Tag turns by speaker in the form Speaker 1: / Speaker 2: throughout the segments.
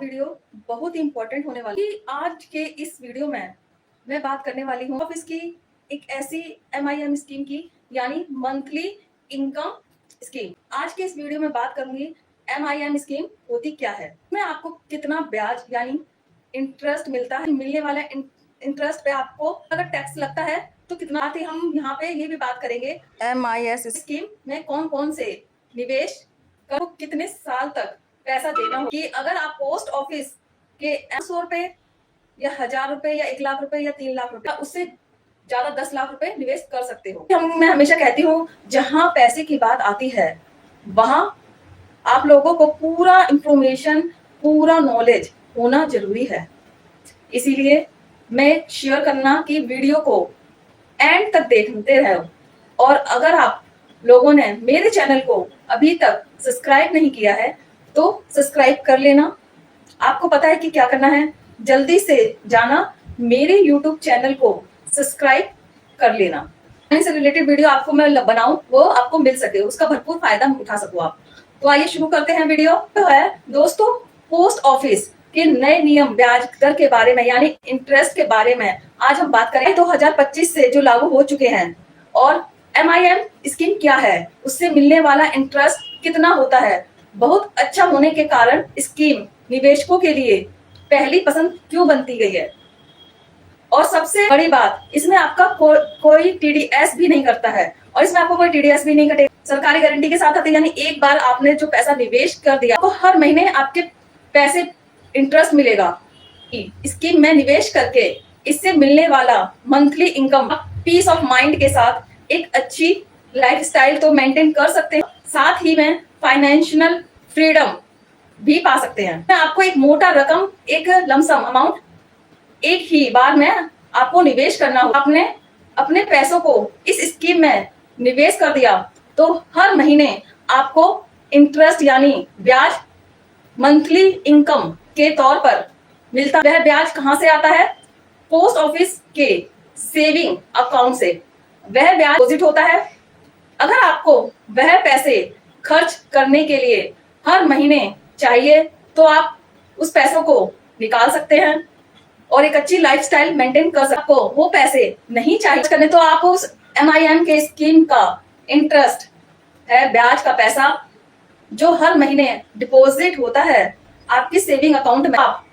Speaker 1: Video बहुत ही important होने वाली है। आज के इस वीडियो में मैं बात करने वाली हूँ ऑफिस की एक ऐसी MIM स्कीम की, यानी मंथली इनकम स्कीम। आज के इस वीडियो में बात करूंगी MIM स्कीम होती क्या है, मैं आपको कितना ब्याज यानी इंटरेस्ट मिलता है, मिलने वाला इंटरेस्ट पे आपको अगर टैक्स लगता है तो कितना आती। हम यहाँ पे ये भी बात करेंगे MIS स्कीम में कौन कौन से निवेश करो, कितने साल तक पैसा देना हो, कि अगर आप पोस्ट ऑफिस के 100 रुपए या 1000 रुपए या 1 लाख रुपए या 3 लाख रुपए, उससे ज्यादा 10 लाख रुपए निवेश कर सकते हो। मैं हमेशा कहती हूँ जहां पैसे की बात आती है वहां आप लोगों को पूरा इंफॉर्मेशन, पूरा नॉलेज होना जरूरी है। इसीलिए मैं शेयर करना कि वीडियो को एंड तक देखते रहो। और अगर आप लोगों ने मेरे चैनल को अभी तक सब्सक्राइब नहीं किया है तो सब्सक्राइब कर लेना। आपको पता है कि क्या करना है, जल्दी से जाना मेरे YouTube चैनल को सब्सक्राइब कर लेना, से रिलेटेड वीडियो आपको मैं बनाऊं वो आपको मिल सके, उसका भरपूर फायदा उठा सको आप। तो आइए शुरू करते हैं वीडियो। तो है दोस्तों, पोस्ट ऑफिस के नए नियम ब्याज दर के बारे में यानी इंटरेस्ट के बारे में आज हम बात करें। 2025 से जो लागू हो चुके हैं और MIM स्कीम क्या है, उससे मिलने वाला इंटरेस्ट कितना होता है, बहुत अच्छा होने के कारण स्कीम निवेशकों के लिए पहली पसंद क्यों बनती गई है। और सबसे बड़ी बात, इसमें आपका कोई TDS भी नहीं करता है, और इसमें आपको कोई TDS भी नहीं कटेगा। सरकारी गारंटी के साथ आते हैं, यानी एक बार आपने जो पैसा निवेश कर दिया तो हर महीने आपके पैसे इंटरेस्ट मिलेगा। स्कीम में निवेश करके इससे मिलने वाला monthly income peace of mind के साथ एक अच्छी लाइफस्टाइल तो मेंटेन कर सकते हैं, साथ ही में फाइनेंशियल फ्रीडम भी पा सकते हैं। मैं आपको एक मोटा रकम, एक लमसम अमाउंट एक ही बार में आपको निवेश करना हो। आपने अपने पैसों को इस स्कीम में निवेश कर दिया तो हर महीने आपको इंटरेस्ट यानी ब्याज मंथली इनकम के तौर पर मिलता। वह ब्याज कहां से आता है? पोस्ट ऑफिस के सेविंग अकाउंट से वह ब्याज डिपॉजिट होता है। अगर आपको वह पैसे खर्च करने के लिए हर महीने चाहिए तो आप उस पैसों को निकाल सकते हैं और एक अच्छी लाइफस्टाइल मेंटेन कर सकते। आपको वो पैसे नहीं चाहिए करने तो आप उस MIM के स्कीम का इंटरेस्ट है, ब्याज का पैसा जो हर महीने डिपॉजिट होता है आपकी सेविंग अकाउंट में, आप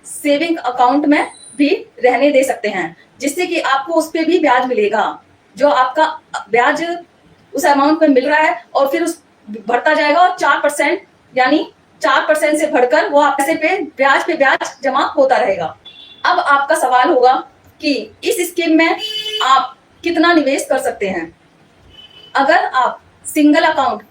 Speaker 1: सेविंग अकाउंट में भी रहने दे सकते हैं, जिससे कि आपको उस पे भी ब्याज मिलेगा। जो आपका ब्याज उस अमाउंट में मिल रहा है और फिर उस बढ़ता जाएगा और 4% यानी 4% से बढ़कर वो आप पैसे पे ब्याज जमा होता रहेगा। अब आपका सवाल होगा कि इस स्कीम में आप कितना निवेश कर सकते हैं। अगर आप सिंगल अकाउंट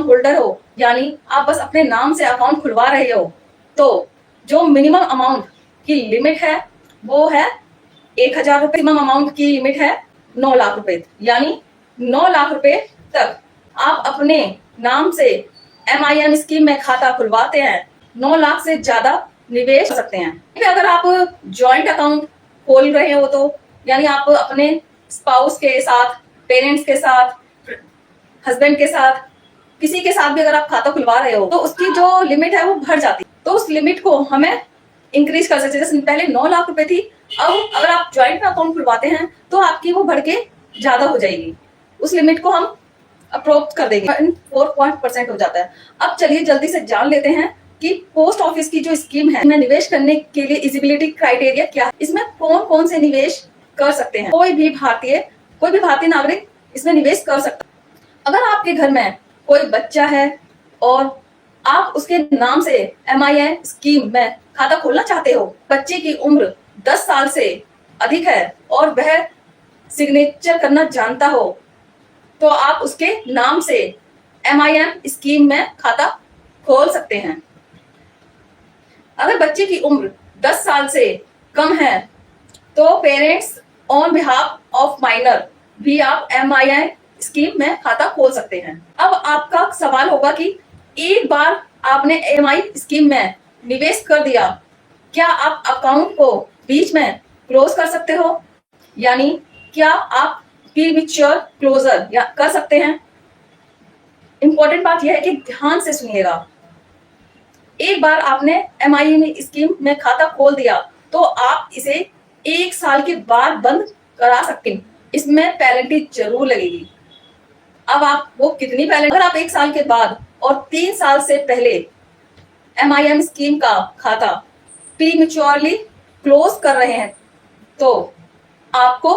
Speaker 1: होल्डर हो, यानी आप बस अपने नाम से अकाउंट खुलवा रहे हो, तो जो मिनिमम अमाउंट की लिमिट है वो है 1000 रुपए। मिनिमम अमाउंट की लिमिट है 9 लाख रुपए, यानी 9 लाख रुपए तक आप अपने नाम से MIM स्कीम में खाता खुलवाते हैं, 9 लाख से ज्यादा निवेश कर सकते हैं। अगर आप जॉइंट अकाउंट खोल रहे हो तो यानी आप अपने स्पाउस के साथ, पेरेंट्स के साथ, हस्बैंड के साथ, किसी के साथ भी अगर आप खाता खुलवा रहे हो तो उसकी जो लिमिट है वो बढ़ जाती है। तो उस लिमिट को हमें इंक्रीज कर सकते हैं। जैसे पहले 9 लाख रुपए थी, अब अगर आप ज्वाइंट अकाउंट खुलवाते हैं तो आपकी वो बढ़ के ज्यादा हो जाएगी। उस लिमिट को हम अप्रोच कर देंगे, 4% हो जाता है। अब चलिए जल्दी से जान लेते हैं कि पोस्ट ऑफिस की जो स्कीम है इसमें निवेश करने के लिए एलिजिबिलिटी क्राइटेरिया क्या है, इसमें कौन कौन से निवेश कर सकते हैं। कोई भी भारतीय नागरिक इसमें निवेश कर सकता है। अगर आपके घर में कोई बच्चा है और आप उसके नाम से MIM स्कीम में खाता खोलना चाहते हो, बच्चे की उम्र 10 साल से अधिक है और वह सिग्नेचर करना जानता हो, तो आप उसके नाम से MIM स्कीम में खाता खोल सकते हैं। अगर बच्चे की उम्र 10 साल से कम है तो parents on behalf of minor भी आप MIM स्कीम में खाता खोल सकते हैं। अब आपका सवाल होगा कि एक बार आपने MIM स्कीम में निवेश कर दिया, क्या आप अकाउंट को बीच में क्लोज कर सकते हो, यानी क्या आप प्रीमेच्योर क्लोजर या कर सकते हैं। इंपॉर्टेंट बात यह है कि ध्यान से सुनिएगा। एक बार आपने MIM स्कीम में खाता खोल दिया तो आप इसे 1 साल के बाद बंद करा सकते हैं। इसमें पेनल्टी जरूर लगेगी। अब आप वो कितनी पेनल्टी, अगर आप 1 साल के बाद और 3 साल से पहले MIM स्कीम का खाता प्रीमेच्योरली क्लोज कर रहे हैं तो आपको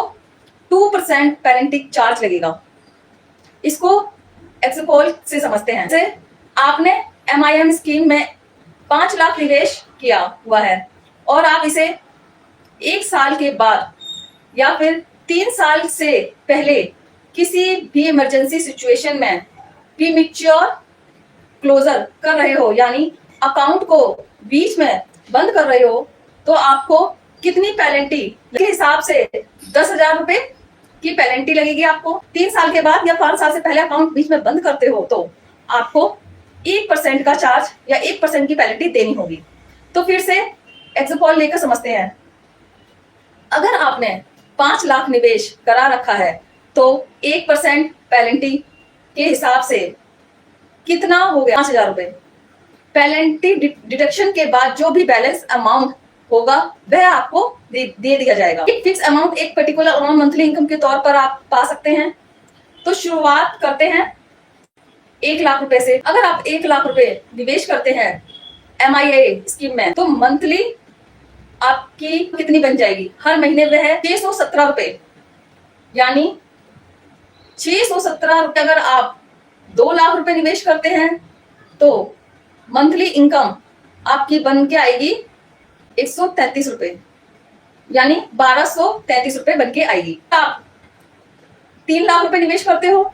Speaker 1: 2% पेनल्टी चार्ज लगेगा। इसको एग्जाम्पल से समझते हैं। जैसे आपने MIM स्कीम में 5 लाख निवेश किया हुआ है और आप इसे 1 साल के बाद या फिर 3 साल से पहले किसी भी इमरजेंसी सिचुएशन में प्रीमेच्योर क्लोजर कर रहे हो, यानी अकाउंट को बीच में बंद कर रहे हो, तो आपको कितनी पेनल्टी के हिसाब से 10,000 रुपए की पेनल्टी लगेगी। आपको 3 साल के बाद या 5 साल से पहले अकाउंट बीच में बंद करते हो तो आपको 1% का चार्ज या 1% की पेनल्टी देनी होगी। तो फिर से एग्जाम्पल लेकर समझते हैं। अगर आपने 5 लाख निवेश करा रखा है तो 1% पेनल्टी के हिसाब से कितना हो गया, 5,000 रुपए। पेनल्टी डिडक्शन के बाद जो भी बैलेंस अमाउंट होगा वह आपको दे दिया जाएगा। एक फिक्स अमाउंट एक पर्टिकुलर अमाउंट मंथली इनकम के तौर पर आप पा सकते हैं। तो शुरुआत करते हैं 1 लाख रुपए से। अगर आप 1 लाख रुपए निवेश करते हैं MIA स्कीम में तो मंथली आपकी कितनी बन जाएगी, हर महीने वह 617 रुपए, यानी 617 रुपए। अगर आप 2 लाख रुपए निवेश करते हैं तो मंथली इनकम आपकी बन के आएगी 133 रुपए, यानी 1233 रुपए बन के आएगी। आप 3 लाख रुपए निवेश करते हो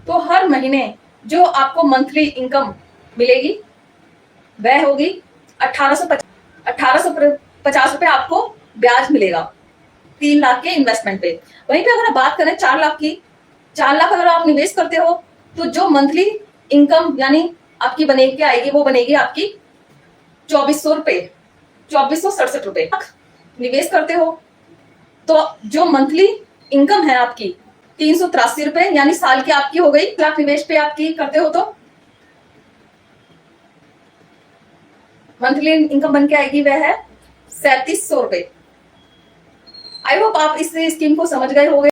Speaker 1: तो हर महीने जो आपको मंथली इनकम मिलेगी वह होगी 1850 रुपए आपको ब्याज मिलेगा 3 लाख के इन्वेस्टमेंट पे। वहीं पे अगर आप बात करें 4 लाख की, 4 लाख अगर आप निवेश करते हो तो जो मंथली इनकम यानी आपकी बनेगी क्या आएगी, वो बनेगी आपकी 2400 रुपए, 2467 रुपए। निवेश करते हो तो जो मंथली इनकम है आपकी 383 रुपए, यानी साल की आपकी हो गई। लाख निवेश पे आपकी करते हो तो मंथली इनकम बन के आएगी वह है 3700 रुपए। आई होप आप इस स्कीम को समझ गए होंगे।